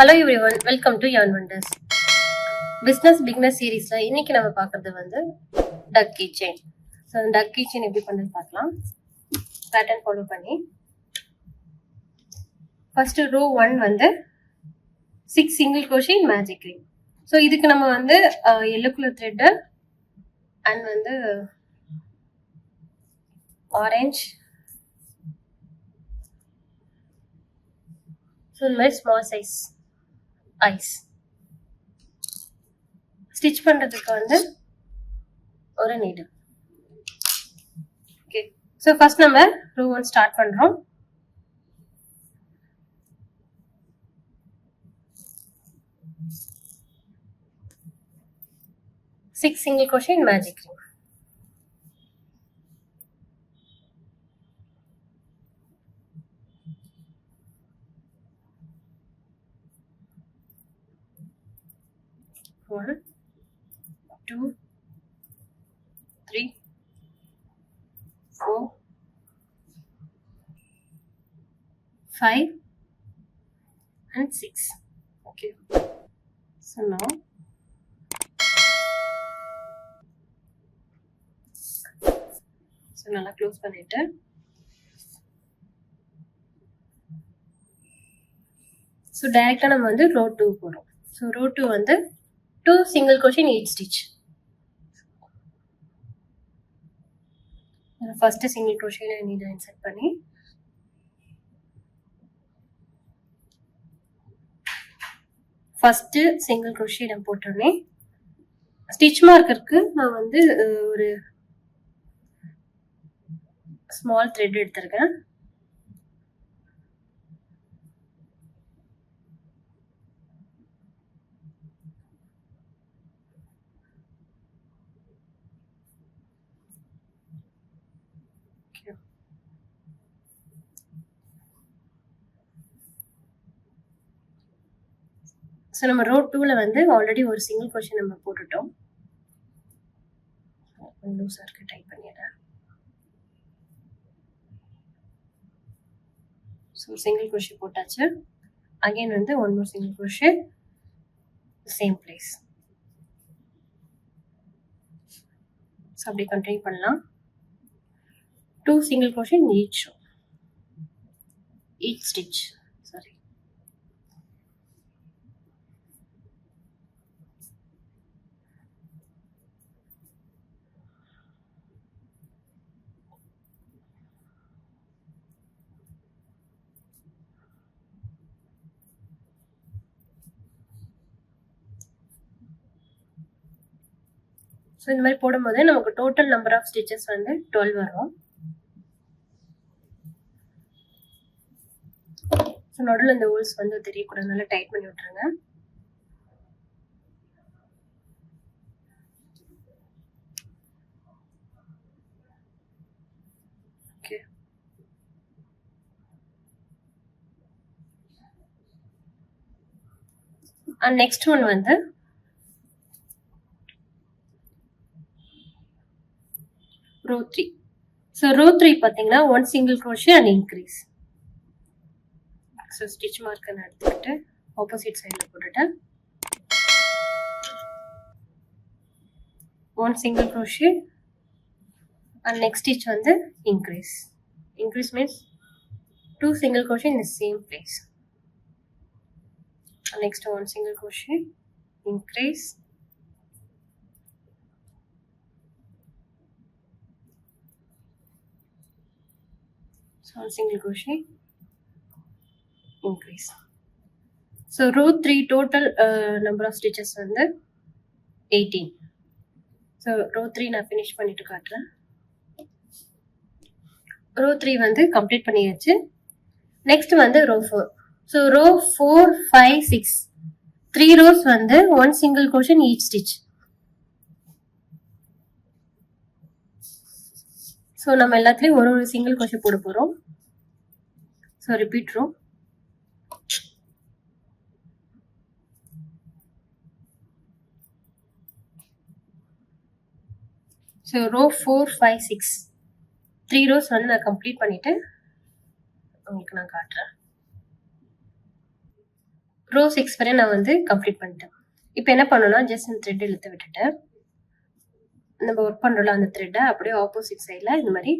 Hello everyone, welcome to யான் wonders. Business beginner சீரீஸ்ல இன்னைக்கு நம்ம பார்க்கறது வந்து டக் கீ செயின். ஸோ அந்த டக் கீ செயின் எப்படி பண்ணுறது பார்க்கலாம். பேட்டர்ன் ஃபாலோ பண்ணி ஃபர்ஸ்ட் ரோ 1 வந்து 6 single crochet magic ring. So இதுக்கு நம்ம வந்து எல்லோ கலர் த்ரெட் அண்ட் வந்து ஆரஞ்ச், ஸோ இந்த மாதிரி ஸ்மால் சைஸ் ஐஸ் ஸ்டிச் பண்றதுக்கு வந்து ஒரு நீடில். ஓகே, ஸோ ஃபர்ஸ்ட் நம்ம ரோ 1 ஸ்டார்ட் பண்றோம். Six single crochet in magic ring. One, 2, 3, 4, 5 and 6. Okay, so now நல்லா க்ளோஸ் பண்ணிட்டு ஸோ டைரக்டா நம்ம வந்து ரோ 2 போறோம். ஸோ ரோ 2 வந்து 2 single crochet in each stitch. First single crochet needle insert பண்ணி ஃபர்ஸ்ட் சிங்கிள் crochet நான் போட்டோன்னே ஸ்டிச் மார்க்கருக்கு நான் வந்து ஒரு ஸ்மால் த்ரெட் எடுத்திருக்கேன். ஸோ நம்ம ரோ 2ல வந்து ஆல்ரெடி ஒரு சிங்கிள் crochet நம்ம போட்டுட்டோம். லூஸாக இருக்கு, டைப் பண்ணிடுறேன். ஸோ சிங்கிள் crochet போட்டாச்சு. அகைன் வந்து one more single crochet same place. So அப்படி கண்டினியூ பண்ணலாம். 2 single crochet in each row, each stitch. Sorry. So இந்த மாதிரி போடும்போது நமக்கு டோட்டல் நம்பர் ஆஃப் ஸ்டிச்சஸ் வந்து 12 வரும். ஸோ நடுவில் இந்த ஹோல்ஸ் வந்து தெரியக்கூடாது, நல்லா டைட் பண்ணி விட்டுருங்க. ஓகே, அண்ட் நெக்ஸ்ட் ஒன் வந்து ரோ 3. ஸோ ரோ 3 பார்த்தீங்கன்னா 1 single crochet and increase. So stitch மார்க்கை நான் எடுத்துக்கிட்டு ஆப்போசிட் சைடில் போட்டுட்டேன். 1 single crochet and next stitch வந்து increase. Increase means 2 single crochet in the same place. And next 1 single crochet, increase. So 1 single crochet, increase. So row 3 total number of stitches வந்து 18. So row 3 நான் finish பண்ணிட்டு காட்டுறேன். row 3 வந்து complete பண்ணியாச்சு. Next வந்து row 4. So row 4, 5, 6 3 rows வந்து 1 single crochet in each stitch. So நம்ம எல்லாத்துலேயும் ஒரு சிங்கிள் crochet போட போகிறோம். So repeat row. So row 4, 5, 6 3 rows வந்து நான் கம்ப்ளீட் பண்ணிட்டு உங்களுக்கு நான் காட்டுறேன். ரோ 6 வரை நான் வந்து கம்ப்ளீட் பண்ணிட்டேன். இப்போ என்ன பண்ணணும்னா ஜஸ்ட் இந்த த்ரெட் இழுத்து விட்டுட்டு நம்ம ஒர்க் பண்றோம்ல அந்த த்ரெட்டை அப்படியே ஆப்போசிட் சைடில் இந்த மாதிரி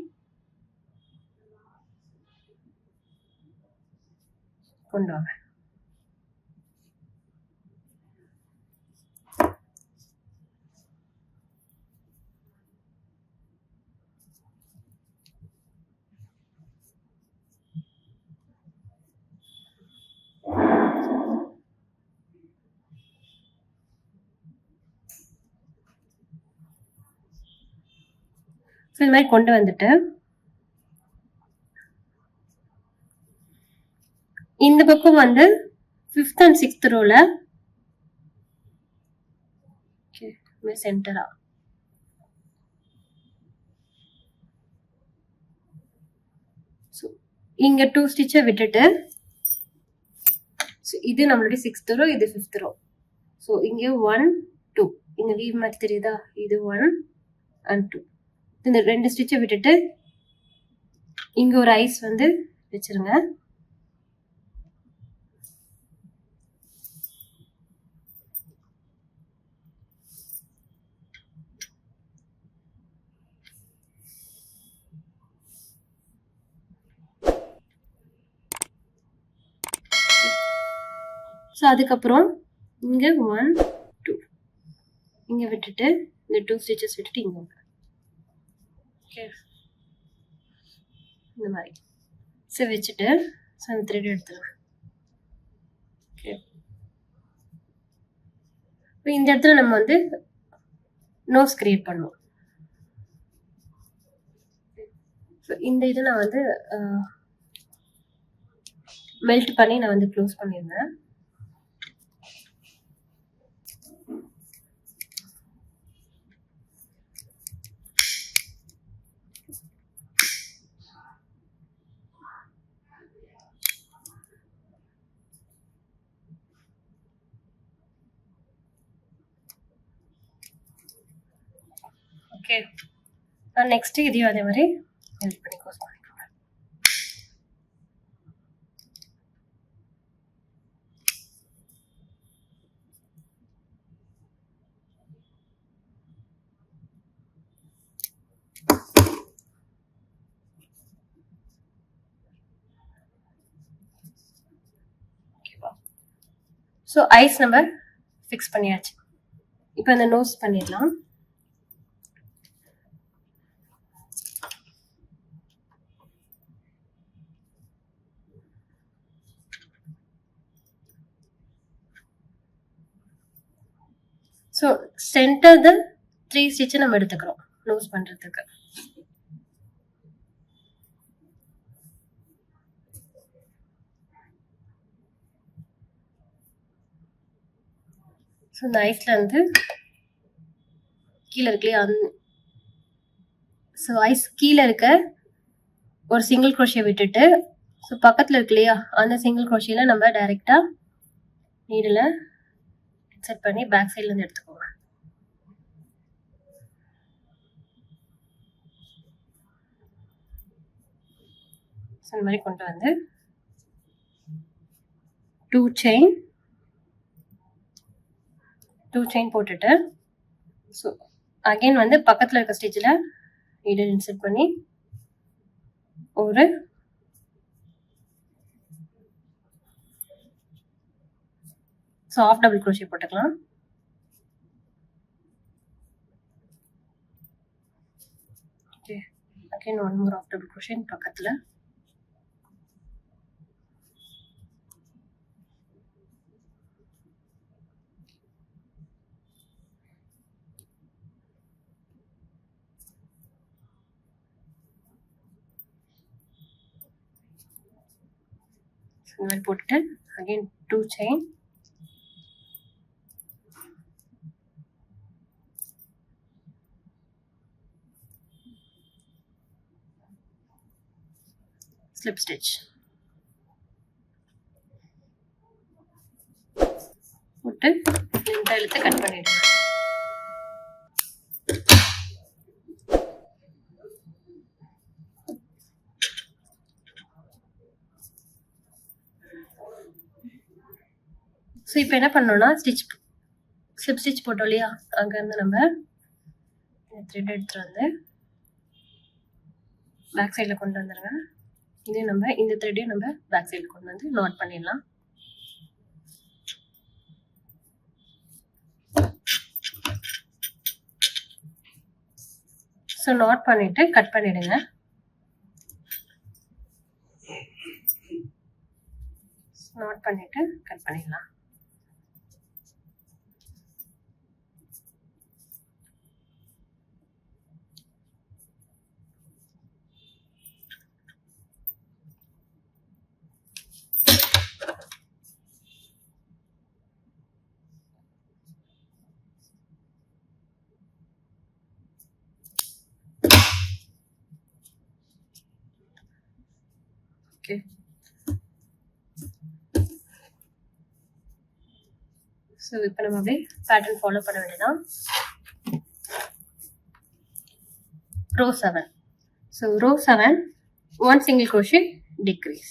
கொண்டு வாங்க. இந்த மாதிரி கொண்டு வந்துட்டு இந்த பக்கம் வந்து 5th and 6th ரோல சென்டரா இங்க 2 ஸ்டிச்சை விட்டுட்டு இது நம்மளுடைய 6th ரோ, இது 5th ரோ. ஸோ இங்க 1 2 இங்க வீவ் மாதிரி தெரியுதா, இது 1 and 2. இந்த 2 ஸ்டிச்சை விட்டுட்டு இங்க ஒரு ஐஸ் வந்து வச்சிருங்க. ஸோ அதுக்கப்புறம் இங்க 1 2 இங்க விட்டுட்டு இந்த 2 ஸ்டிச்சஸ் விட்டுட்டு இங்க ஓகே இந்த மாதிரி ஸோ வச்சுட்டு ஸோ அந்த த்ரெட் எடுத்துருவேன். ஓகே இப்போ இந்த இடத்துல நம்ம வந்து நோஸ் கிரியேட் பண்ணுவோம். ஸோ இந்த இதை நான் வந்து மெல்ட் பண்ணி நான் வந்து க்ளோஸ் பண்ணியிருந்தேன். ஓகே நெக்ஸ்ட் இதையும் அதே மாதிரி மெல்ட் பண்ணி க்ளோஸ் பண்ணிக்கோங்க. ஸோ ஐஸ் நம்ம ஃபிக்ஸ் பண்ணியாச்சு. இப்போ அந்த நோஸ் பண்ணிடலாம். ஸோ சென்டர் த 3 ஸ்டிச்சை நம்ம எடுத்துக்கிறோம் நோஸ் பண்றதுக்கு. ஸோ இந்த ஐஸ்ல இருந்து கீழே இருக்கு இல்லையா, ஸோ ஐஸ் கீழே இருக்க ஒரு சிங்கிள் க்ரோஷே விட்டுட்டு ஸோ பக்கத்தில் இருக்கு இல்லையா அந்த சிங்கிள் க்ரோஷேல நம்ம டைரெக்டா நீடில் செட் பண்ணி பேக் சைட்ல இருந்து எடுத்துக்கோங்க. ஸோ இந்த மாதிரி கொண்டு வந்து 2 செயின் போட்டுட்டு ஸோ அகைன் வந்து பக்கத்தில் இருக்க ஸ்டிச்சில் நீடில் இன்சர்ட் பண்ணி ஒரு ஸோ ஆஃப் டபுள் க்ரோஷே போட்டுக்கலாம். Okay again 1 more half double crochet பக்கத்தில். இந்த மாதிரி போட்டுட்டு அகைன் 2 செயின் ஸ்லிப் ஸ்டிச் போட்டு இந்த இழுத்து கட் பண்ணிடுங்க. ஸோ இப்போ என்ன பண்ணோம்னா ஸ்லிப் ஸ்டிச் போட்டோம் இல்லையா, அங்கேருந்து நம்ம த்ரெட் எடுத்துகிட்டு வந்து பேக் சைடில் கொண்டு வந்துடுங்க. இதே நம்ம இந்த த்ரெட்டையும் நம்ம பேக் சைடில் கொண்டு வந்து நாட் பண்ணிடலாம். ஸோ நாட் பண்ணிவிட்டு கட் பண்ணிவிடுங்க. நாட் பண்ணிவிட்டு கட் பண்ணிடலாம். ஓகே, ஸோ இப்போ நம்ம அப்படியே பேட்டர்ன் ஃபாலோ பண்ண வேண்டியதான். Row 7. So row 7 1 single crochet decrease.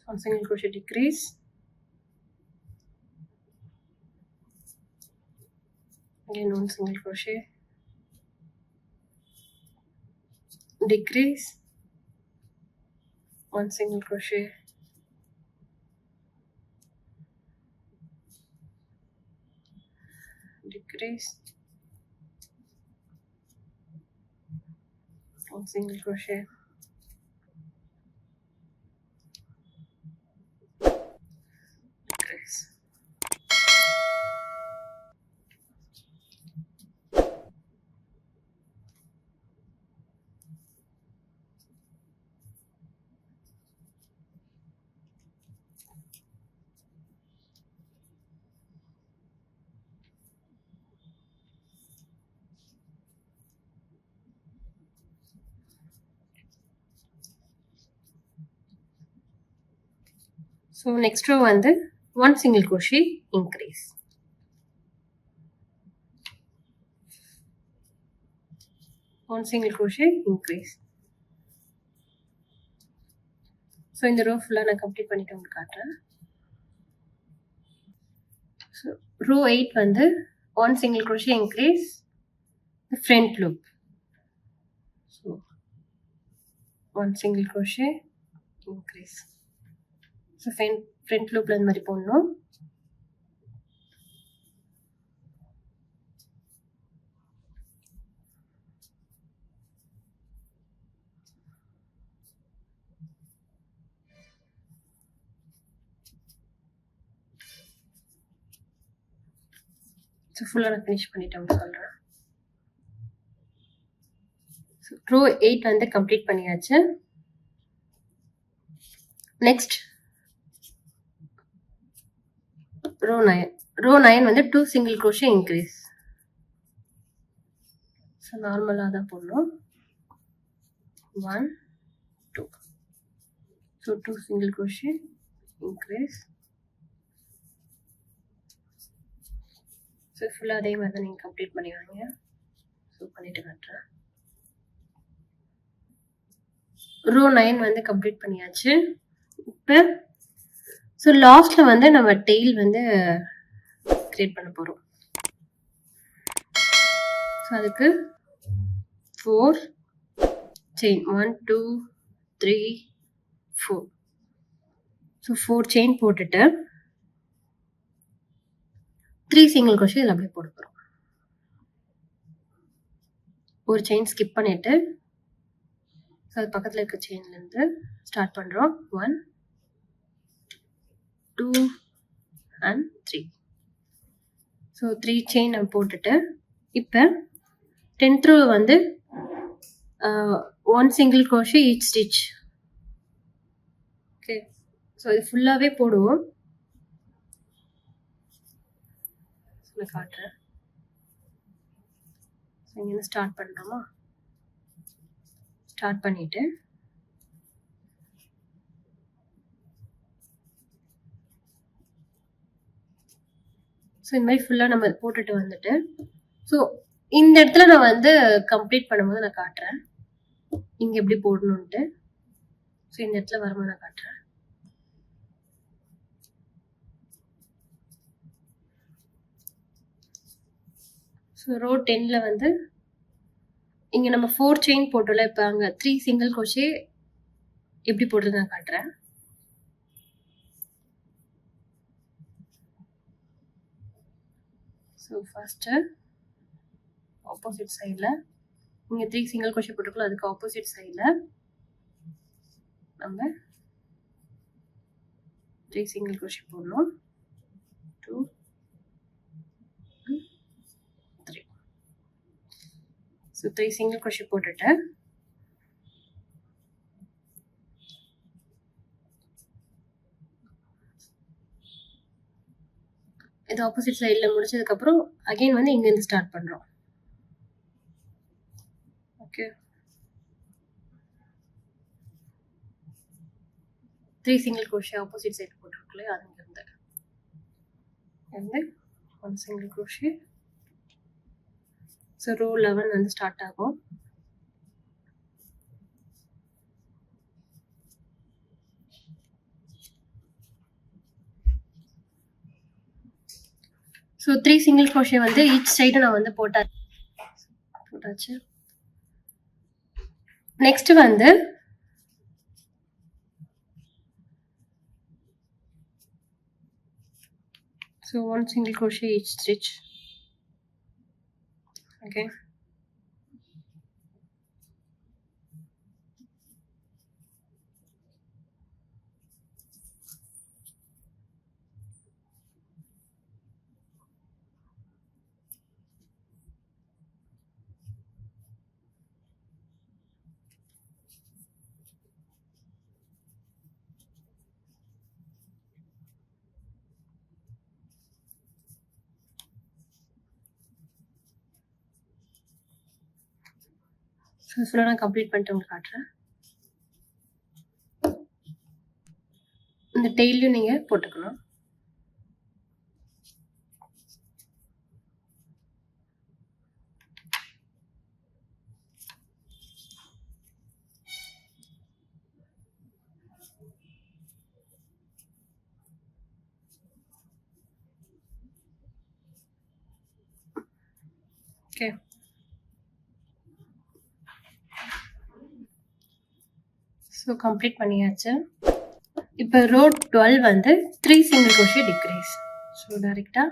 One single crochet decrease. Again 1 single crochet decrease, 1 single crochet decrease, 1 single crochet decrease. So next row வந்து 1 single crochet increase. One single crochet increase. So இந்த row ஃபுல்லாக நான் complete பண்ணிட்டு உங்களுக்கு காட்டுறேன். So rho 8 வந்து 1 single crochet increase, front loop. So 1 single crochet increase. So front லூப்பில் இந்த மாதிரி போடணும். ஸோ ஃபுல்லாக நான் ஃபினிஷ் பண்ணிட்டேன் சொல்கிறேன். ஸோ ரோ 8 வந்து கம்ப்ளீட் பண்ணியாச்சு. Next row 9. ரோ 9 வந்து 2 single crochet increase. ஸோ நார்மலாக தான் போடணும். 1 2. So 2 single crochet increase. So ஃபுல்லாக அதே மாதிரி தான் நீங்கள் கம்ப்ளீட் பண்ணிடுவாங்க. ஸோ பண்ணிட்டு காட்டுறேன். ரோ 9 வந்து கம்ப்ளீட் பண்ணியாச்சு. இப்போ ஸோ லாஸ்ட்டில் வந்து நம்ம டெய்ல் வந்து கிரியேட் பண்ண போகிறோம். ஸோ அதுக்கு 4 செயின் 1 2 3 4. ஸோ 4 செயின் போட்டுட்டு 3 single crochet இதில் அப்படியே போட போகிறோம். ஒரு செயின் ஸ்கிப் பண்ணிவிட்டு ஸோ அது பக்கத்தில் இருக்க செயின்லேருந்து ஸ்டார்ட் பண்ணுறோம். 1 2 and 3. ஸோ 3 செயின் நம்ம போட்டுட்டு இப்போ 10th row வந்து 1 single crochet each stitch. Okay, so இது ஃபுல்லாகவே போடுவோம். நான் காட்டுறேன். ஸோ இங்கே ஸ்டார்ட் பண்ணுறோமா, ஸ்டார்ட் பண்ணிவிட்டு இந்த மாதிரி ஃபுல்லாக நம்ம போட்டுட்டு வந்துட்டு ஸோ இந்த இடத்துல நான் வந்து கம்ப்ளீட் பண்ணும்போது நான் காட்டுறேன் இங்கே எப்படி போடணுன்ட்டு. ஸோ இந்த இடத்துல வரும்போது நான் காட்டுறேன். ஸோ ரோ 10ல் வந்து இங்கே நம்ம 4 செயின் போட்டோம்ல, இப்போ அங்கே 3 சிங்கிள் crochet எப்படி போடுறது நான் காட்டுறேன். ஸோ ஃபஸ்ட்டு ஆப்போசிட் சைடில் இங்கே 3 சிங்கிள் crochet போட்டுக்கலாம். அதுக்கு ஆப்போசிட் சைடில் நம்ம 3 சிங்கிள் crochet போடணும். 2 3. ஸோ 3 சிங்கிள் crochet போட்டுட்டு இது ஆப்போசிட் சைடில் முடிச்சதுக்கப்புறம் அகெயின் வந்து இங்கேருந்து ஸ்டார்ட் பண்ணுறோம். Okay, 3 single crochet opposite side போட்டுருக்கோம். அதுலேருந்து 1 சிங்கிள் crochet. ஸோ ரோ 11 வந்து ஸ்டார்ட் ஆகும். ஸோ 3 சிங்கிள் crochet வந்து ஈச் சைடு நான் வந்து போட்டாச்சு. நெக்ஸ்ட் வந்து so 1 single crochet each stitch. Okay, so ஃபுல்லாக நான் கம்ப்ளீட் பண்ணிட்டு உங்களுக்கு காட்டுறேன். இந்த டெய்லையும் நீங்கள் போட்டுக்கணும். ஓகே, ஸோ கம்ப்ளீட் பண்ணியாச்சு. இப்போ ரோ 12 வந்து 3 சிங்கிள் crochet டிக்ரீஸ். ஸோ டைரெக்டாக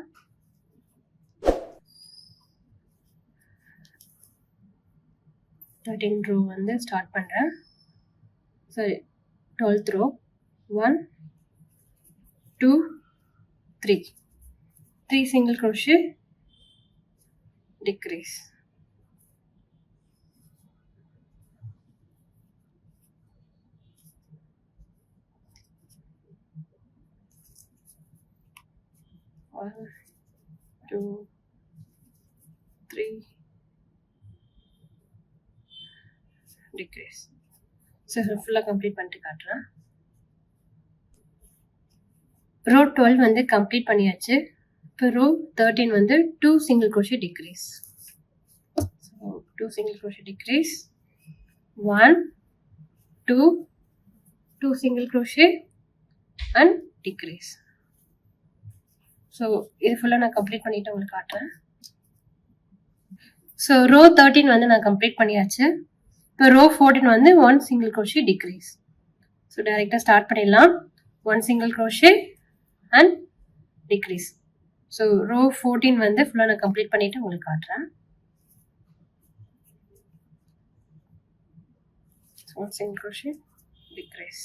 13 ரோ வந்து ஸ்டார்ட் பண்ணுறேன். சரி, 12th row 1 2 3 single crochet decrease. One, 2, 3 decrease. So ஃபுல்லாக கம்ப்ளீட் பண்ணிட்டு காட்டுறேன். ரோ 12 வந்து கம்ப்ளீட் பண்ணியாச்சு. இப்போ ரோ 13 வந்து 2 single crochet decrease. So 2 single crochet decrease, 1 2 single crochet and decrease. So இது ஃபுல்லாக நான் கம்ப்ளீட் பண்ணிவிட்டு உங்களுக்கு காட்டுறேன். ஸோ ரோ 13 வந்து நான் கம்ப்ளீட் பண்ணியாச்சு. இப்போ ரோ 14 வந்து 1 சிங்கிள் crochet டிக்ரீஸ். ஸோ டைரெக்டாக ஸ்டார்ட் பண்ணிடலாம். 1 single crochet and decrease. So row 14 வந்து ஃபுல்லாக நான் கம்ப்ளீட் பண்ணிவிட்டு உங்களுக்கு காட்டுறேன். 1 சிங்கிள் crochet டிக்ரீஸ்.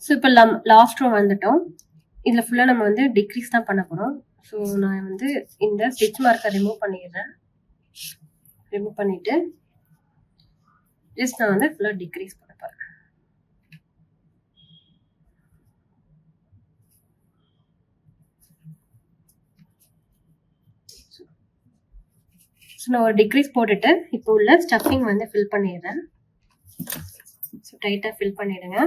ஸோ இப்போ லாஸ்ட் ரோ வந்துட்டோம். இதில் ஃபுல்லாக நம்ம வந்து டிக்ரீஸ் தான் பண்ண போகிறோம். ஸோ நான் வந்து இந்த ஸ்டிச் மார்க்கை ரிமூவ் பண்ணிடுறேன். ரிமூவ் பண்ணிவிட்டு ஜஸ்ட் நான் வந்து ஃபுல்லாக டிக்ரீஸ் பண்ண போகிறேன். ஸோ நான் ஒரு டிக்ரீஸ் போட்டுட்டு இப்போ உள்ள ஸ்டஃபிங் வந்து ஃபில் பண்ணிடுறேன். ஸோ டைட்டாக ஃபில் பண்ணிடுங்க.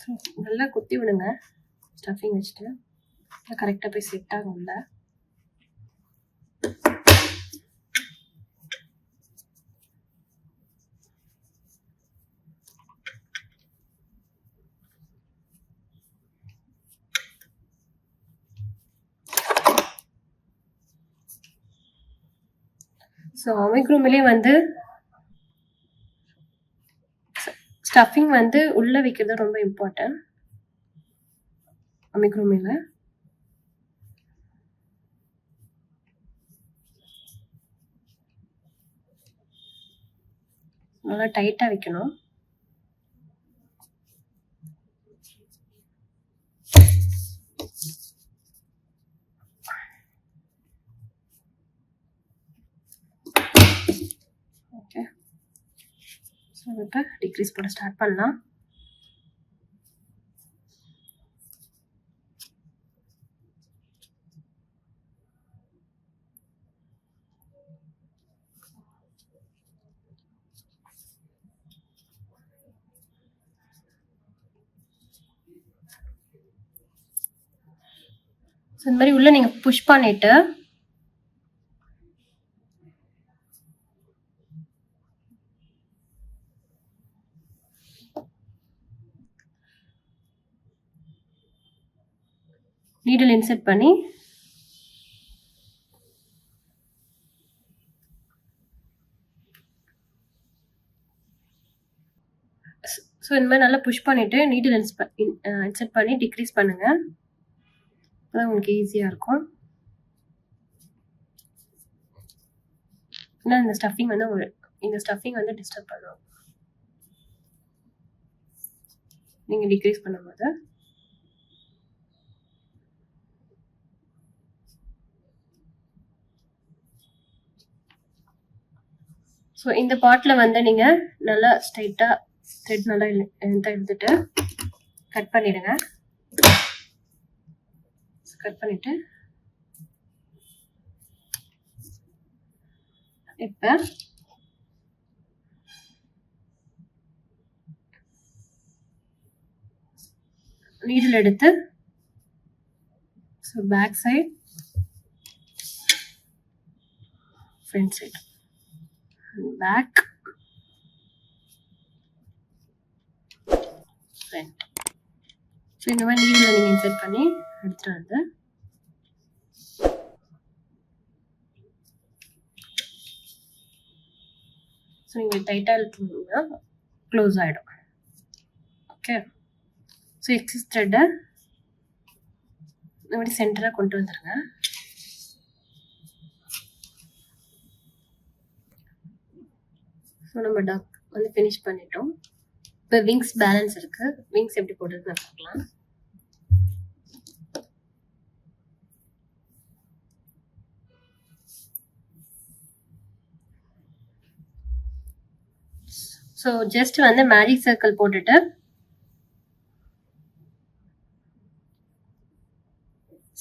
ஸோ நல்லா குத்தி விடுங்க ஸ்டஃபிங் வச்சுட்டு, கரெக்டாக போய் செட் ஆகும்ல. ஸோ அமிக்ரூமிலே வந்து ஸ்டஃபிங் வந்து உள்ளே வைக்கிறது ரொம்ப இம்பார்ட்டன்ட். அமிக்ரூமில நல்லா டைட்டாக வைக்கணும். ஓகே, ஸோ இப்போ டிக்ரீஸ் போட ஸ்டார்ட் பண்ணலாம். ஸோ இந்த மாதிரி உள்ள நீங்கள் புஷ் பண்ணிட்டு நீடில் இன்சர்ட் பண்ணி ஸோ இந்த மாதிரி நல்லா புஷ் பண்ணிவிட்டு நீடில் இன்சர்ட் பண்ணி டிக்ரீஸ் பண்ணுங்கள். அதான் உங்களுக்கு ஈஸியாக இருக்கும். ஏன்னா இந்த ஸ்டஃபிங் வந்து டிஸ்டர்ப் பண்ணும் நீங்கள் டிக்ரீஸ் பண்ணும்போது. ஸோ இந்த பார்ட்டில் வந்து நீங்கள் நல்லா ஸ்ட்ரைட்டாக த்ரெட் நல்லா எடுத்துட்டு கட் பண்ணிடுங்க. கட் பண்ணிட்டு இப்போ நீடில் எடுத்து so back side front side back front. So இந்த மாதிரி நீடில் நீங்கள் இன்சர்ட் பண்ணி எடுத்துட்டு வந்து ஸோ நீங்கள் டைட்டாக இழுத்தீங்கன்னா க்ளோஸ் ஆகிடும். ஓகே, ஸோ எக்ஸஸ் த்ரெட்டை இந்த மாதிரி சென்டராக கொண்டு வந்துடுங்க. ஸோ நம்ம டக் வந்து ஃபினிஷ் பண்ணிட்டோம். இப்போ விங்ஸ் பேலன்ஸ் இருக்குது. விங்ஸ் எப்படி போடுறது நான் பார்க்கலாம். ஸோ ஜஸ்ட் வந்து மேஜிக் சர்க்கிள் போட்டுட்டு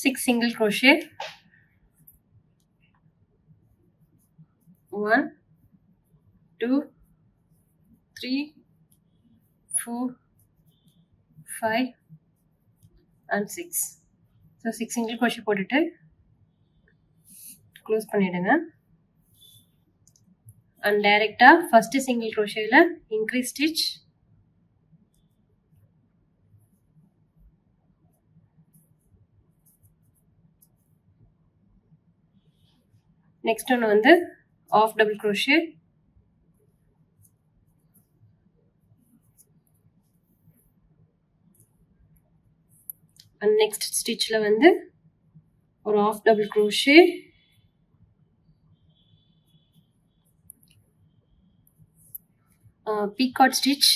six single crochet, 1 2 3 4 5 and 6. So 6 single crochet போட்டுட்டு க்ளோஸ் பண்ணிடுங்க. அண்ட் டைரெக்டாக ஃபஸ்ட்டு சிங்கிள் crochetல இன்க்ரீஸ் ஸ்டிச், நெக்ஸ்ட் ஒன்று வந்து half double crochet, and next ஸ்டிச்சில் வந்து ஒரு half double crochet, picot stitch,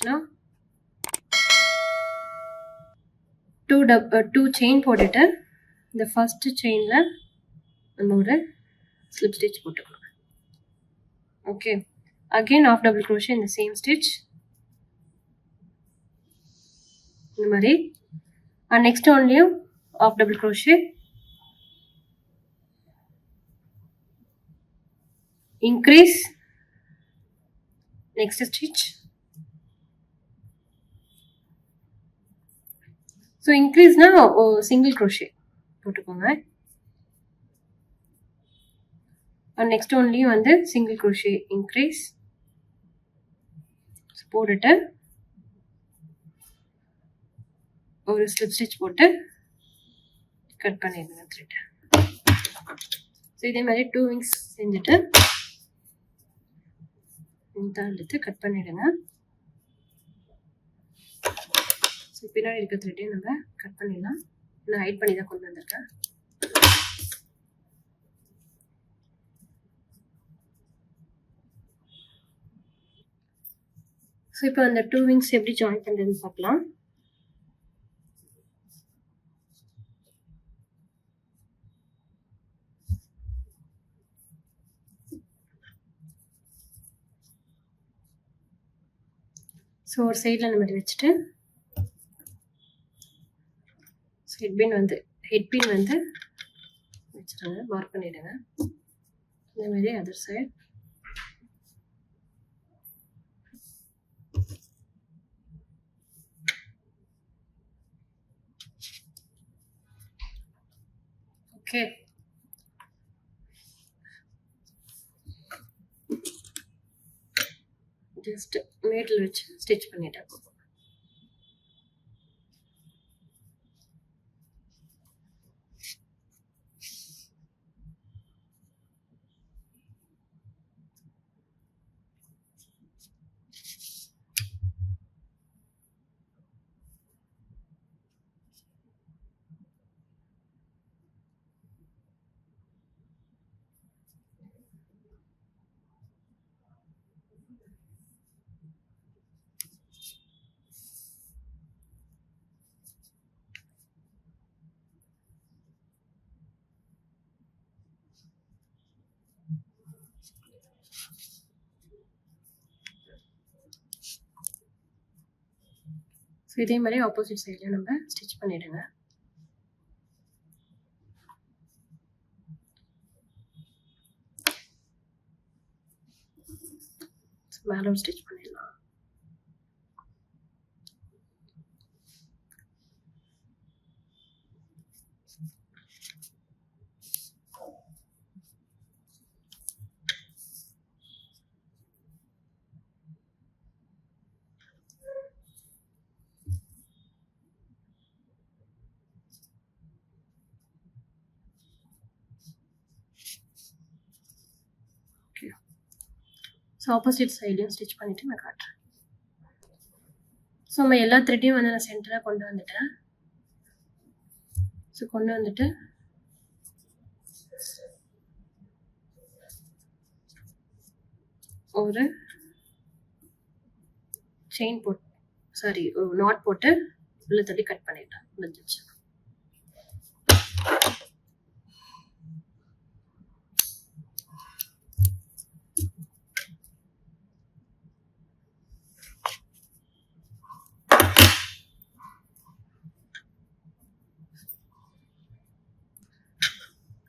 now two chain போட்டுட்டு இந்த ஃபர்ஸ்ட் செயின்ல நம்ம ஒரு slip stitch போட்டுக்கலாம். Okay, again half double crochet in the same stitch இந்த மாதிரி. and next onlyயும் half double crochet, increase next stitch. So இன்க்ரீஸ்னா சிங்கிள் crochet போட்டுக்கோங்க. நெக்ஸ்ட் ஒன்லையும் வந்து சிங்கிள் crochet இன்க்ரீஸ் போட்டுட்டு ஒரு ஸ்லிப் ஸ்டிச் போட்டு கட் பண்ணிடுங்க த்ரெட். ஸோ இதே மாதிரி 2 விங்ஸ் செஞ்சுட்டு எடுத்து கட் பண்ணிடுங்க. ஸோ பின்னாடி இருக்க த்ரெட்டையும் நம்ம கட் பண்ணிடலாம். நான் ஹைட் பண்ணி தான் கொண்டு வந்திருக்கேன். ஸோ இப்போ அந்த 2 விங்ஸ் எப்படி ஜாயின் பண்ணுறதுன்னு பார்க்கலாம். ஸோ ஒரு சைடில் இந்த மாதிரி வச்சுட்டு ஹெட்பின் வந்து வச்சுருங்க, மார்க் பண்ணிவிடுங்க. இந்த மாதிரி other side. Okay, just needle வச்சு ஸ்டிச் பண்ணிட்டா போதும். ஸோ இதே மாதிரி ஆப்போசிட் சைடில் நம்ம ஸ்டிச் பண்ணிவிடுங்க. மேலே ஸ்டிச் பண்ணிடலாம். ஸோ ஆப்போசிட் சைட்லையும் ஸ்டிச் பண்ணிவிட்டு நான் காட்டுறேன். ஸோ நம்ம எல்லா த்ரெட்டையும் வந்து நான் சென்டராக கொண்டு வந்துட்டேன். ஸோ கொண்டு வந்துட்டு ஒரு செயின் நாட் போட்டு உள்ள தள்ளி கட் பண்ணிட்டேன். முடிஞ்சிச்சு.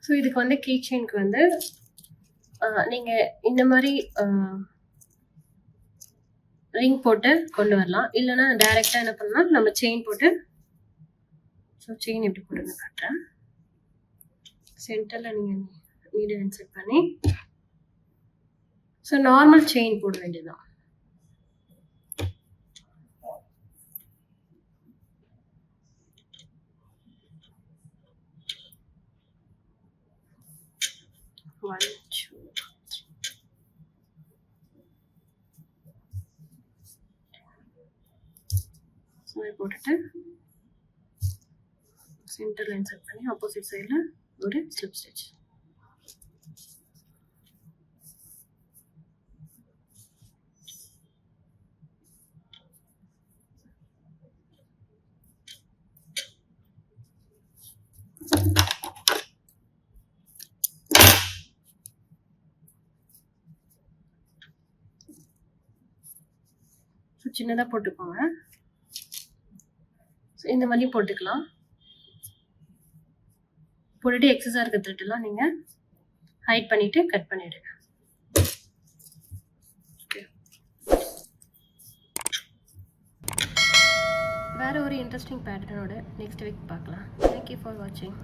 ஸோ இதுக்கு வந்து கீ செயினுக்கு வந்து நீங்கள் இந்த மாதிரி ரிங் போட்டு கொண்டு வரலாம். இல்லைன்னா டைரெக்டாக என்ன பண்ணலாம், நம்ம செயின் போட்டு. ஸோ செயின் எப்படி போட்டுன்னு காட்டுறேன். சென்டரில் நீங்கள் நீடில் இன்செர்ட் பண்ணி ஸோ நார்மல் செயின் போட வேண்டியதுதான். போட்டுட்டு சென்டர்ல இன்சர்ட் பண்ணி ஆப்போசிட் சைடுல ஒரு ஸ்லிப் ஸ்டிச். சின்னதாக போட்டுக்கோங்க. இந்த மாதிரி போட்டுக்கலாம். போட்டுட்டு எக்ஸஸாக இருக்க த்ரெட்டெல்லாம் நீங்கள் ஹைட் பண்ணிவிட்டு கட் பண்ணிவிடுங்க. ஓகே, வேறு ஒரு இன்ட்ரெஸ்டிங் பேட்டர்னோட நெக்ஸ்ட் வீக் பார்க்கலாம். தேங்க்யூ ஃபார் வாட்சிங்.